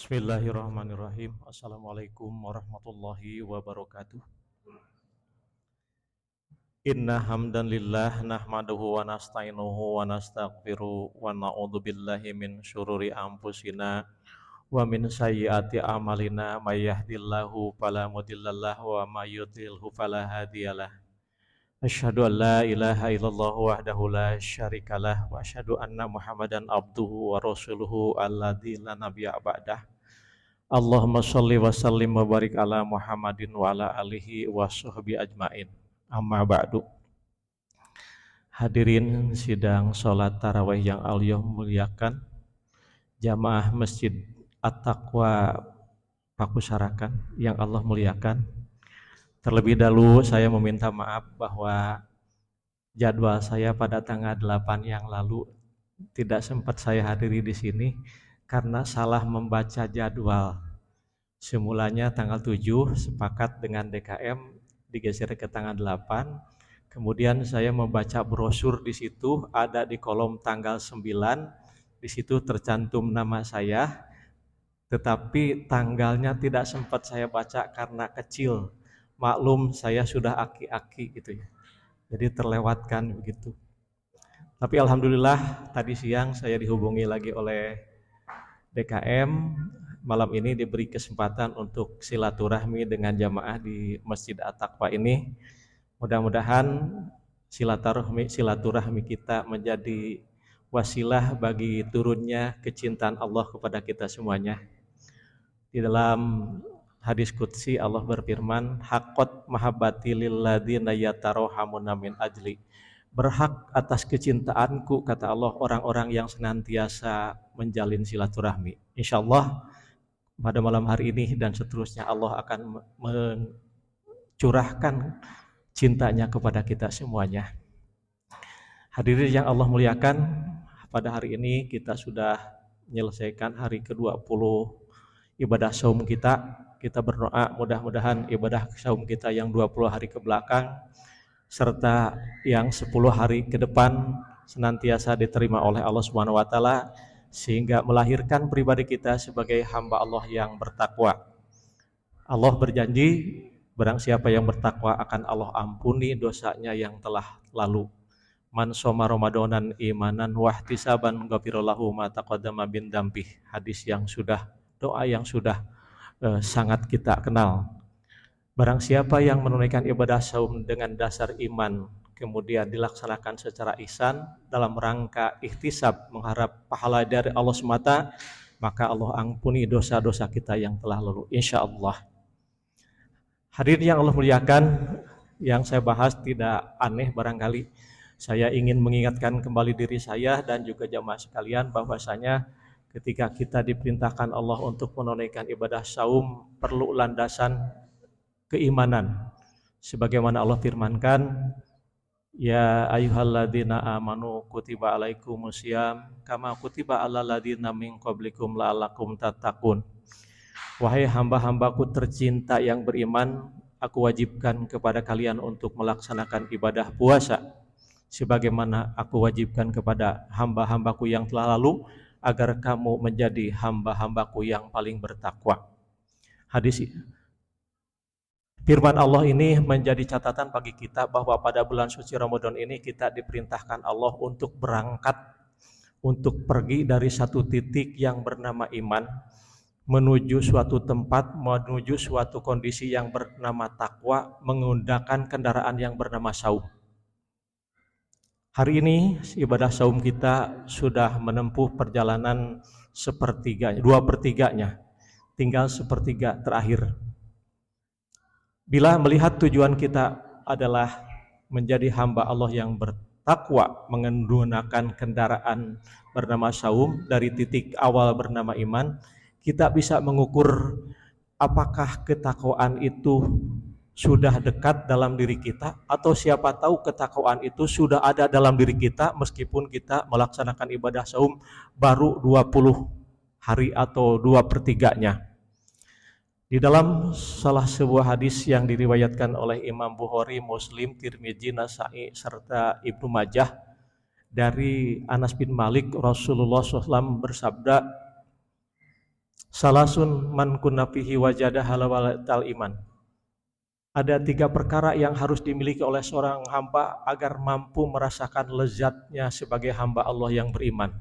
Bismillahirrahmanirrahim. Assalamualaikum warahmatullahi wabarakatuh. Inna hamdan lillah nahmaduhu wa nasta'inuhu wa nastaghfiruh wa na'udzu billahi min syururi anfusina wa min sayyiati a'malina may yahdihillahu fala mudhillalah wa may yudhlilhu fala hadiyalah. Asyhadu an la ilaha illallah wahdahu la syarikalah wa asyhadu anna Muhammadan abduhu wa rasuluhu alladzi la nabiyya ba'dah. Allahumma sholli wa sallim wa barik ala Muhammadin wa ala alihi wa sahbihi ajmain. Amma ba'du. Hadirin sidang sholat tarawih yang Allah muliakan, jamaah Masjid At-Taqwa Pakusarakan yang Allah muliakan. Terlebih dahulu saya meminta maaf bahwa jadwal saya pada tanggal 8 yang lalu tidak sempat saya hadiri di sini karena salah membaca jadwal. Semulanya tanggal 7 sepakat dengan DKM digeser ke tanggal 8. Kemudian saya membaca brosur di situ, ada di kolom tanggal 9. Di situ tercantum nama saya, tetapi tanggalnya tidak sempat saya baca karena kecil. Maklum saya sudah aki-aki gitu ya. Jadi terlewatkan begitu. Tapi alhamdulillah tadi siang saya dihubungi lagi oleh DKM. Malam ini diberi kesempatan untuk silaturahmi dengan jamaah di Masjid At-Taqwa ini. Mudah-mudahan silaturahmi kita menjadi wasilah bagi turunnya kecintaan Allah kepada kita semuanya. Di dalam hadis qudsi Allah berfirman, haqqat mahabbati lilladzina yatarohamuna min ajli. Berhak atas kecintaanku, kata Allah, orang-orang yang senantiasa menjalin silaturahmi. Insyaallah pada malam hari ini dan seterusnya Allah akan mencurahkan cintanya kepada kita semuanya. Hadirin yang Allah muliakan, pada hari ini kita sudah menyelesaikan hari ke-20 ibadah saum kita. Kita berdoa mudah-mudahan ibadah saum kita yang 20 hari ke belakang serta yang 10 hari ke depan senantiasa diterima oleh Allah Subhanahu wa taala sehingga melahirkan pribadi kita sebagai hamba Allah yang bertakwa. Allah berjanji barang siapa yang bertakwa akan Allah ampuni dosanya yang telah lalu. Man shoma ramadanan imanan wahtisaban ghafirallahu ma taqaddama min dzambih. Hadis yang sudah, doa yang sudah sangat kita kenal. Barang siapa yang menunaikan ibadah saum dengan dasar iman, kemudian dilaksanakan secara ihsan dalam rangka ihtisab mengharap pahala dari Allah semata, maka Allah ampuni dosa-dosa kita yang telah lalu, insyaallah. Hadirin yang Allah muliakan, yang saya bahas tidak aneh barangkali. Saya ingin mengingatkan kembali diri saya dan juga jamaah sekalian bahwasanya ketika kita diperintahkan Allah untuk menunaikan ibadah saum perlu landasan keimanan. Sebagaimana Allah firmankan, ya ayyuhalladzina amanu kutiba alaikumusiyam kama kutiba alal ladzina min qablikum la'allakum tattaqun. Wahai hamba-hambaku tercinta yang beriman, aku wajibkan kepada kalian untuk melaksanakan ibadah puasa sebagaimana aku wajibkan kepada hamba-hambaku yang telah lalu agar kamu menjadi hamba-hambaku yang paling bertakwa. Hadis firman Allah ini menjadi catatan bagi kita bahwa pada bulan suci Ramadan ini kita diperintahkan Allah untuk berangkat, untuk pergi dari satu titik yang bernama iman menuju suatu tempat, menuju suatu kondisi yang bernama takwa, menggunakan kendaraan yang bernama saum. Hari ini ibadah saum kita sudah menempuh perjalanan sepertiganya, 2/3-nya, tinggal sepertiga terakhir. Bila melihat tujuan kita adalah menjadi hamba Allah yang bertakwa, menggunakan kendaraan bernama saum dari titik awal bernama iman, kita bisa mengukur apakah ketakwaan itu sudah dekat dalam diri kita atau siapa tahu ketakwaan itu sudah ada dalam diri kita meskipun kita melaksanakan ibadah saum baru 20 hari atau 2/3-nya. Di dalam salah sebuah hadis yang diriwayatkan oleh Imam Bukhari, Muslim, Tirmidzi, Nasa'i, serta Ibnu Majah dari Anas bin Malik, Rasulullah SAW bersabda, Salasun man kunna fihi wajada halawatal iman. Ada 3 perkara yang harus dimiliki oleh seorang hamba agar mampu merasakan lezatnya sebagai hamba Allah yang beriman.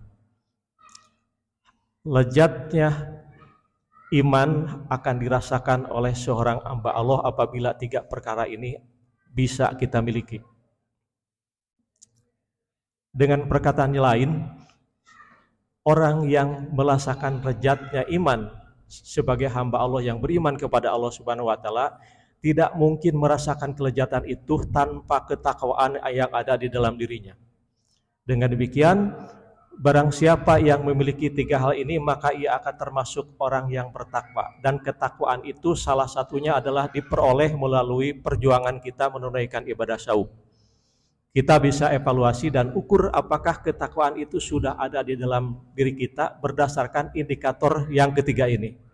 Lezatnya iman akan dirasakan oleh seorang hamba Allah apabila 3 perkara ini bisa kita miliki. Dengan perkataan lain, orang yang merasakan lezatnya iman sebagai hamba Allah yang beriman kepada Allah Subhanahu wa taala tidak mungkin merasakan kelezatan itu tanpa ketakwaan yang ada di dalam dirinya. Dengan demikian, barang siapa yang memiliki 3 hal ini, maka ia akan termasuk orang yang bertakwa. Dan ketakwaan itu salah satunya adalah diperoleh melalui perjuangan kita menunaikan ibadah saum. Kita bisa evaluasi dan ukur apakah ketakwaan itu sudah ada di dalam diri kita berdasarkan indikator yang ketiga ini.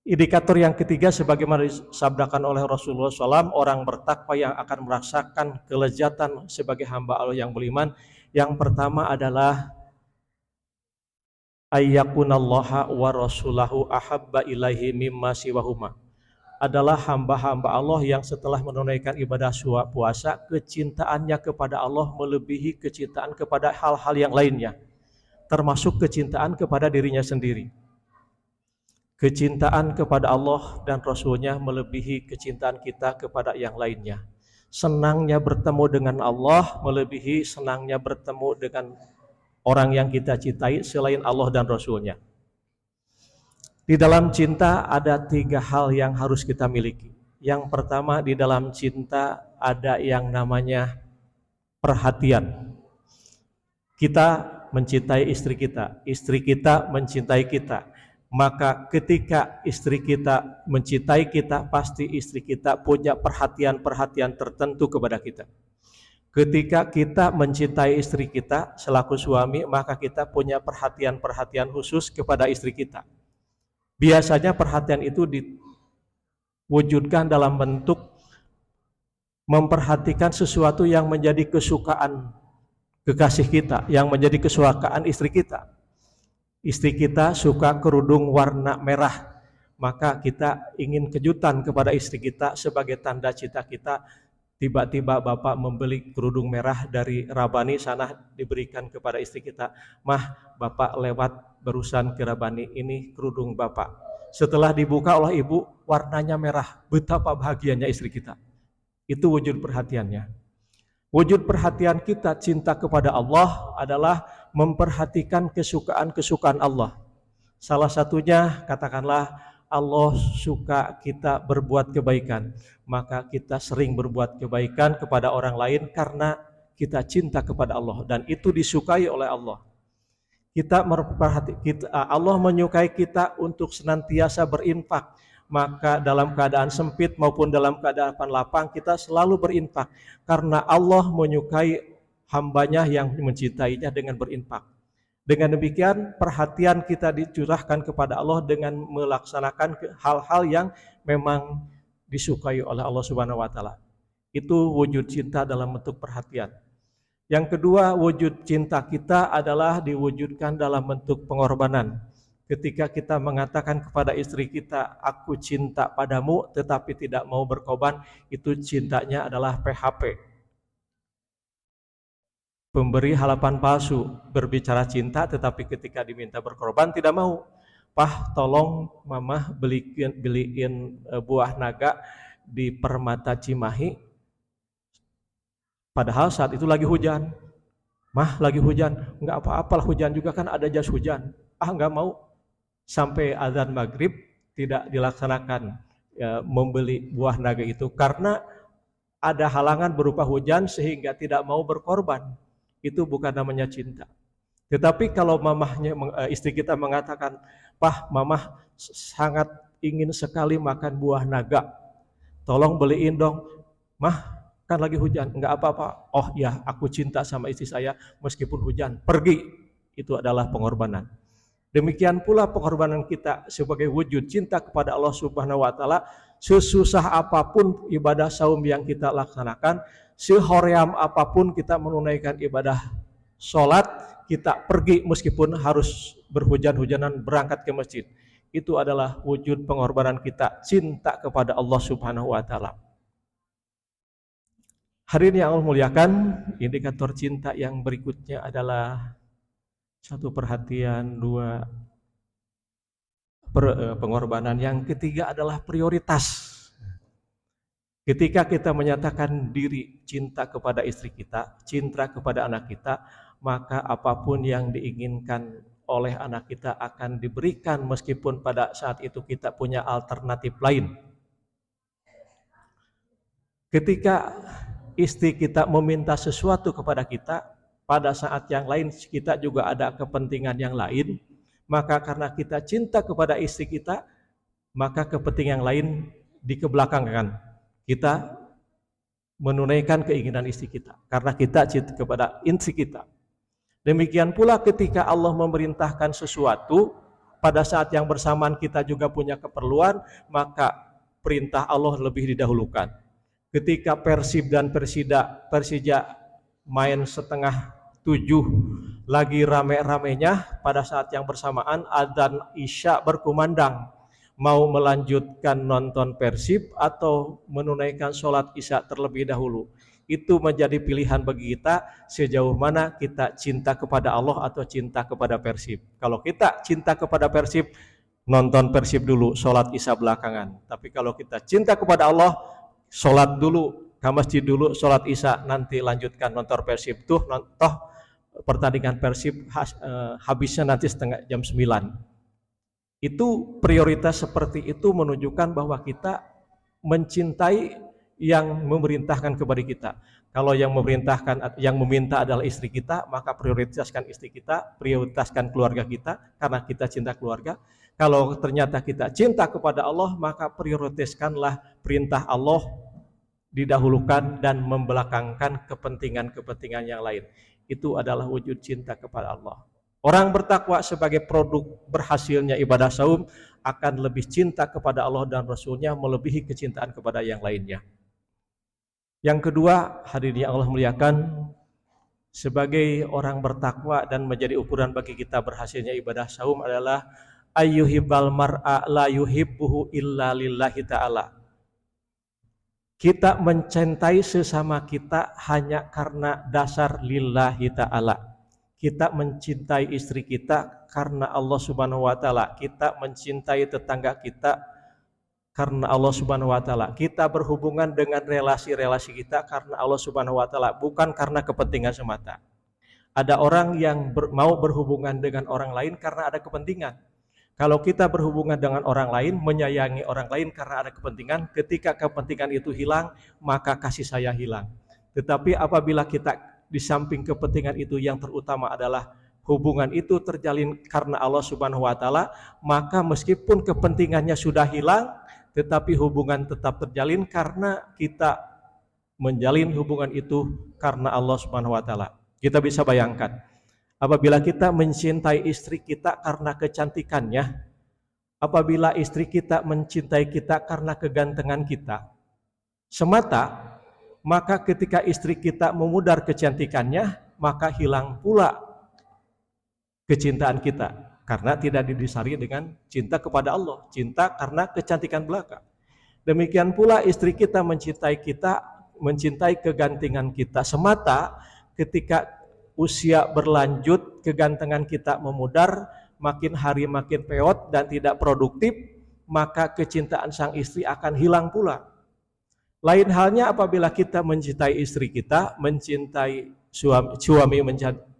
Indikator yang ketiga sebagaimana disabdakan oleh Rasulullah SAW, orang bertakwa yang akan merasakan kelezatan sebagai hamba Allah yang beriman, yang pertama adalah ayyakunallaha wa rasulahu ahabba ilaihi mimma siwahuma. Adalah hamba-hamba Allah yang setelah menunaikan ibadah puasa, kecintaannya kepada Allah melebihi kecintaan kepada hal-hal yang lainnya, termasuk kecintaan kepada dirinya sendiri. Kecintaan kepada Allah dan Rasulnya melebihi kecintaan kita kepada yang lainnya. Senangnya bertemu dengan Allah melebihi senangnya bertemu dengan orang yang kita cintai selain Allah dan Rasulnya. Di dalam cinta ada 3 hal yang harus kita miliki. Yang pertama, di dalam cinta ada yang namanya perhatian. Kita mencintai istri kita mencintai kita. Maka ketika istri kita mencintai kita, pasti istri kita punya perhatian-perhatian tertentu kepada kita. Ketika kita mencintai istri kita selaku suami, maka kita punya perhatian-perhatian khusus kepada istri kita. Biasanya perhatian itu diwujudkan dalam bentuk memperhatikan sesuatu yang menjadi kesukaan kekasih kita, yang menjadi kesukaan istri kita. Istri kita suka kerudung warna merah, maka kita ingin kejutan kepada istri kita sebagai tanda cinta kita. Tiba-tiba bapak membeli kerudung merah dari Rabani sana, diberikan kepada istri kita. Mah, bapak lewat barusan ke Rabani, ini kerudung bapak. Setelah dibuka oleh ibu, warnanya merah. Betapa bahagianya istri kita. Itu wujud perhatiannya. Wujud perhatian kita cinta kepada Allah adalah memperhatikan kesukaan-kesukaan Allah. Salah satunya, katakanlah Allah suka kita berbuat kebaikan, maka kita sering berbuat kebaikan kepada orang lain karena kita cinta kepada Allah dan itu disukai oleh Allah. Allah menyukai kita untuk senantiasa berinfak, maka dalam keadaan sempit maupun dalam keadaan lapang kita selalu berinfak karena Allah menyukai hambanya yang mencintainya dengan berinfak. Dengan demikian perhatian kita dicurahkan kepada Allah dengan melaksanakan hal-hal yang memang disukai oleh Allah Subhanahu wa taala. Itu wujud cinta dalam bentuk perhatian. Yang kedua, wujud cinta kita adalah diwujudkan dalam bentuk pengorbanan. Ketika kita mengatakan kepada istri kita, aku cinta padamu tetapi tidak mau berkorban, itu cintanya adalah PHP. Pemberi harapan palsu, berbicara cinta tetapi ketika diminta berkorban tidak mau. Pah, tolong mama beliin buah naga di Permata Cimahi. Padahal saat itu lagi hujan. Mah, lagi hujan. Enggak apa-apalah, hujan juga kan ada jas hujan. Enggak mau. Sampai azan maghrib tidak dilaksanakan membeli buah naga itu karena ada halangan berupa hujan sehingga tidak mau berkorban. Itu bukan namanya cinta. Tetapi kalau istri kita mengatakan, "Pah, mamah sangat ingin sekali makan buah naga. Tolong beliin dong." "Mah, kan lagi hujan." "Enggak apa-apa." "Oh ya, aku cinta sama istri saya meskipun hujan." Pergi. Itu adalah pengorbanan. Demikian pula pengorbanan kita sebagai wujud cinta kepada Allah Subhanahu wa taala. Sesusah apapun ibadah saum yang kita laksanakan, sehoream apapun kita menunaikan ibadah sholat, kita pergi meskipun harus berhujan-hujanan berangkat ke masjid. Itu adalah wujud pengorbanan kita cinta kepada Allah Subhanahu wa taala. Hadirin yang Allah muliakan, indikator cinta yang berikutnya adalah satu perhatian, dua pengorbanan, yang ketiga adalah prioritas. Ketika kita menyatakan diri cinta kepada istri kita, cinta kepada anak kita, maka apapun yang diinginkan oleh anak kita akan diberikan meskipun pada saat itu kita punya alternatif lain. Ketika istri kita meminta sesuatu kepada kita, pada saat yang lain kita juga ada kepentingan yang lain, maka karena kita cinta kepada istri kita, maka kepentingan yang lain dikebelakangkan. Kita menunaikan keinginan istri kita karena kita cinta kepada istri kita. Demikian pula ketika Allah memerintahkan sesuatu, pada saat yang bersamaan kita juga punya keperluan, maka perintah Allah lebih didahulukan. Ketika Persib dan Persija main setengah 7, lagi rame-ramenya, pada saat yang bersamaan adzan Isya berkumandang, mau melanjutkan nonton Persib atau menunaikan sholat Isya terlebih dahulu. Itu menjadi pilihan bagi kita sejauh mana kita cinta kepada Allah atau cinta kepada Persib. Kalau kita cinta kepada Persib, nonton Persib dulu, sholat Isya belakangan. Tapi kalau kita cinta kepada Allah, sholat dulu, ke masjid dulu, sholat Isya, nanti lanjutkan nonton Persib. Toh pertandingan Persib habisnya nanti jam 9. Itu prioritas seperti itu menunjukkan bahwa kita mencintai yang memerintahkan kepada kita. Kalau yang memerintahkan, yang meminta adalah istri kita, maka prioritaskan istri kita, prioritaskan keluarga kita karena kita cinta keluarga. Kalau ternyata kita cinta kepada Allah, maka prioritaskanlah perintah Allah didahulukan dan membelakangkan kepentingan-kepentingan yang lain. Itu adalah wujud cinta kepada Allah. Orang bertakwa sebagai produk berhasilnya ibadah saum akan lebih cinta kepada Allah dan Rasulnya melebihi kecintaan kepada yang lainnya. Yang kedua, hadirin yang Allah muliakan, sebagai orang bertakwa dan menjadi ukuran bagi kita berhasilnya ibadah saum adalah ayyuhibbal mar'a la yuhibbuhu illa lillahi ta'ala. Kita mencintai sesama kita hanya karena dasar lillahi ta'ala. Kita mencintai istri kita karena Allah Subhanahu wa taala. Kita mencintai tetangga kita karena Allah Subhanahu wa taala. Kita berhubungan dengan relasi-relasi kita karena Allah Subhanahu wa taala, bukan karena kepentingan semata. Ada orang yang mau berhubungan dengan orang lain karena ada kepentingan. Kalau kita berhubungan dengan orang lain, menyayangi orang lain karena ada kepentingan, ketika kepentingan itu hilang, maka kasih sayang hilang. Tetapi apabila kita di samping kepentingan itu yang terutama adalah hubungan itu terjalin karena Allah Subhanahu wa taala, maka meskipun kepentingannya sudah hilang, tetapi hubungan tetap terjalin karena kita menjalin hubungan itu karena Allah Subhanahu wa taala. Kita bisa bayangkan, apabila kita mencintai istri kita karena kecantikannya, apabila istri kita mencintai kita karena kegantengan kita semata, maka ketika istri kita memudar kecantikannya, maka hilang pula kecintaan kita. Karena tidak didasari dengan cinta kepada Allah, cinta karena kecantikan belaka. Demikian pula istri kita, mencintai kegantengan kita semata, ketika usia berlanjut, kegantengan kita memudar, makin hari makin peot dan tidak produktif, maka kecintaan sang istri akan hilang pula. Lain halnya apabila kita mencintai istri kita, mencintai suami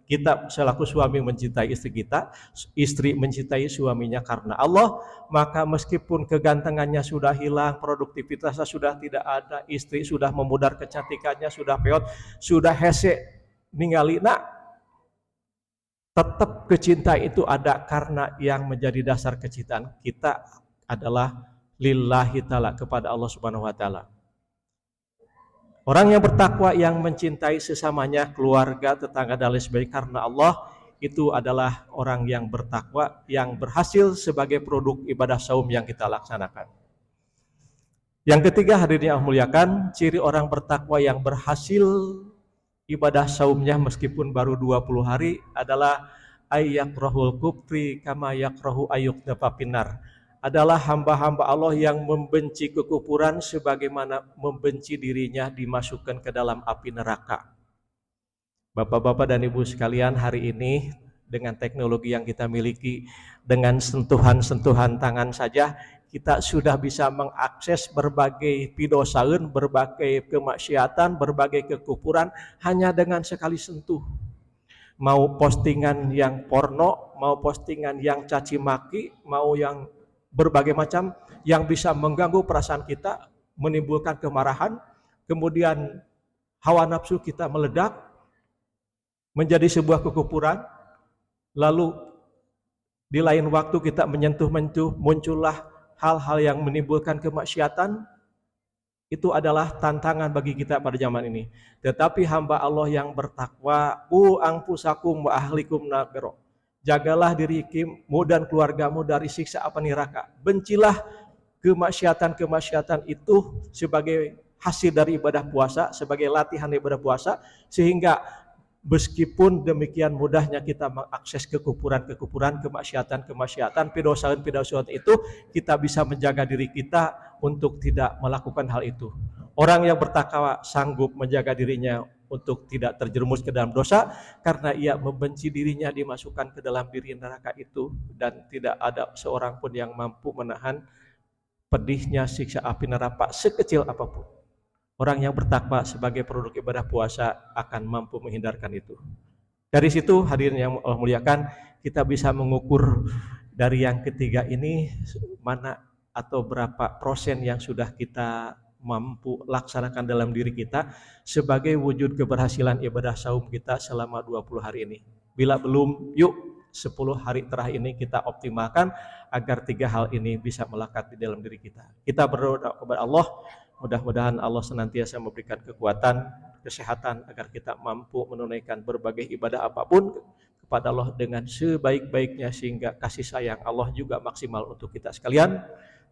kita selaku suami mencintai istri kita, istri mencintai suaminya karena Allah, maka meskipun kegantengannya sudah hilang, produktivitasnya sudah tidak ada, istri sudah memudar kecantikannya, sudah peot, sudah hese ningali, nah tetap kecintaan itu ada karena yang menjadi dasar kecintaan kita adalah lillahi ta'ala, kepada Allah Subhanahu wa taala. Orang yang bertakwa yang mencintai sesamanya, keluarga, tetangga dan lain sebagainya karena Allah, itu adalah orang yang bertakwa yang berhasil sebagai produk ibadah saum yang kita laksanakan. Yang ketiga, hadirin yang muliakan, ciri orang bertakwa yang berhasil ibadah saumnya meskipun baru 20 hari adalah ayyakrahul kufri kama yakrahu ayyukdafa finnar. Adalah hamba-hamba Allah yang membenci kekufuran sebagaimana membenci dirinya dimasukkan ke dalam api neraka. Bapak-bapak dan ibu sekalian, hari ini dengan teknologi yang kita miliki, dengan sentuhan-sentuhan tangan saja kita sudah bisa mengakses berbagai pidosaeun, berbagai kemaksiatan, berbagai kekufuran hanya dengan sekali sentuh. Mau postingan yang porno, mau postingan yang caci maki, mau yang berbagai macam yang bisa mengganggu perasaan kita, menimbulkan kemarahan, kemudian hawa nafsu kita meledak menjadi sebuah kekufuran, lalu di lain waktu kita menyentuh-menyentuh, muncullah hal-hal yang menimbulkan kemaksiatan. Itu adalah tantangan bagi kita pada zaman ini. Tetapi hamba Allah yang bertakwa, anfusakum wa ahlikum naro. Jagalah dirimu dan keluargamu dari siksa api neraka. Bencilah kemaksiatan-kemaksiatan itu sebagai hasil dari ibadah puasa, sebagai latihan ibadah puasa, sehingga meskipun demikian mudahnya kita mengakses kekufuran-kekufuran, kemaksiatan-kemaksiatan, pedosaan-pedosaan itu, kita bisa menjaga diri kita untuk tidak melakukan hal itu. Orang yang bertakwa sanggup menjaga dirinya untuk tidak terjerumus ke dalam dosa karena ia membenci dirinya dimasukkan ke dalam diri neraka itu, dan tidak ada seorang pun yang mampu menahan pedihnya siksa api neraka sekecil apapun. Orang yang bertakwa sebagai produk ibadah puasa akan mampu menghindarkan itu. Dari situ hadirin yang Allah muliakan, kita bisa mengukur dari yang ketiga ini mana atau berapa persen yang sudah kita mampu laksanakan dalam diri kita sebagai wujud keberhasilan ibadah saum kita selama 20 hari ini. Bila belum, yuk 10 hari terakhir ini kita optimalkan agar 3 hal ini bisa melekat di dalam diri kita. Kita berdoa kepada Allah, mudah-mudahan Allah senantiasa memberikan kekuatan, kesehatan agar kita mampu menunaikan berbagai ibadah apapun kepada Allah dengan sebaik-baiknya sehingga kasih sayang Allah juga maksimal untuk kita sekalian.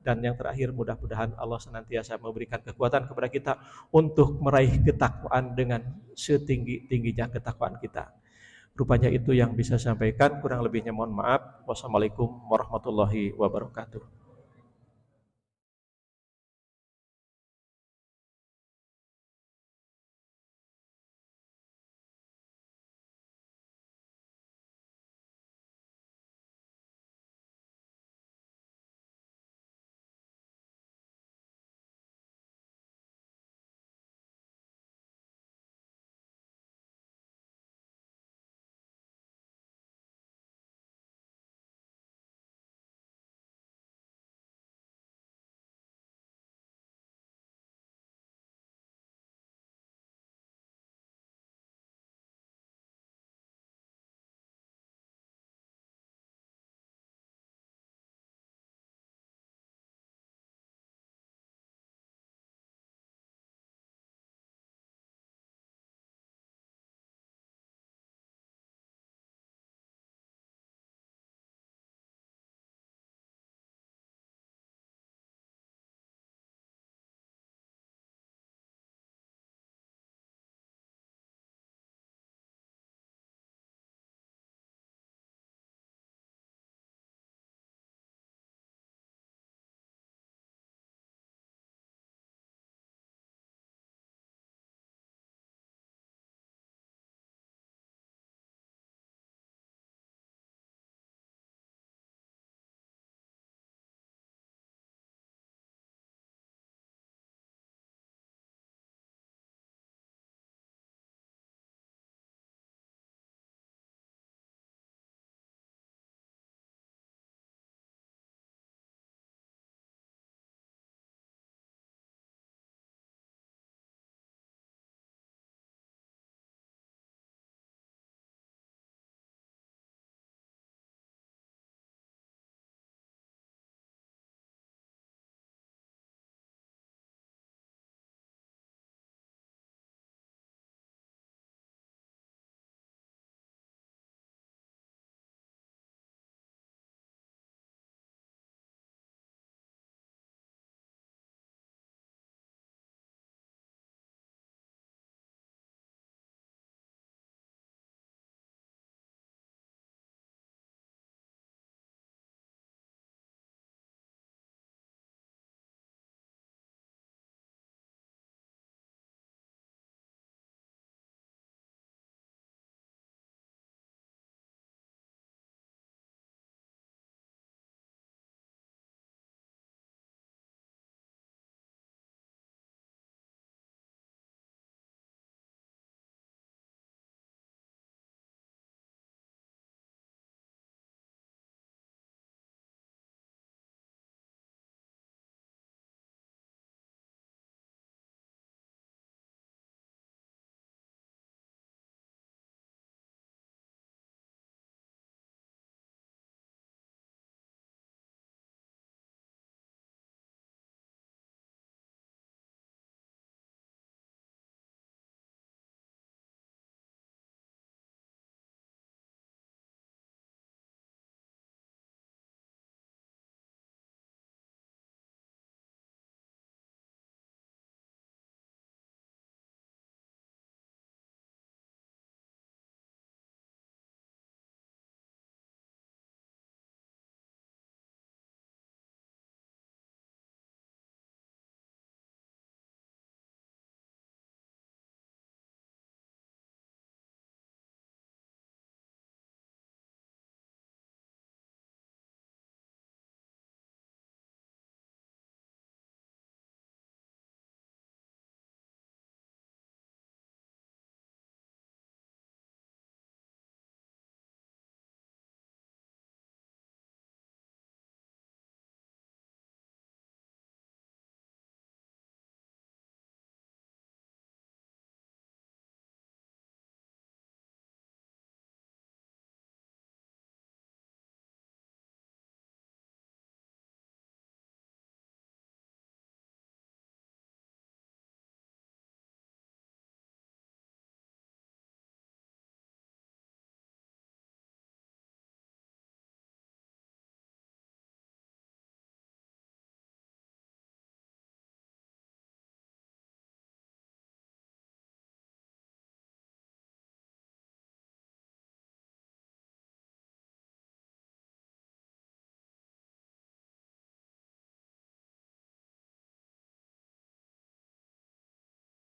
Dan yang terakhir, mudah-mudahan Allah senantiasa memberikan kekuatan kepada kita untuk meraih ketakwaan dengan setinggi-tingginya ketakwaan kita. Rupanya itu yang bisa saya sampaikan, kurang lebihnya mohon maaf. Wassalamualaikum warahmatullahi wabarakatuh.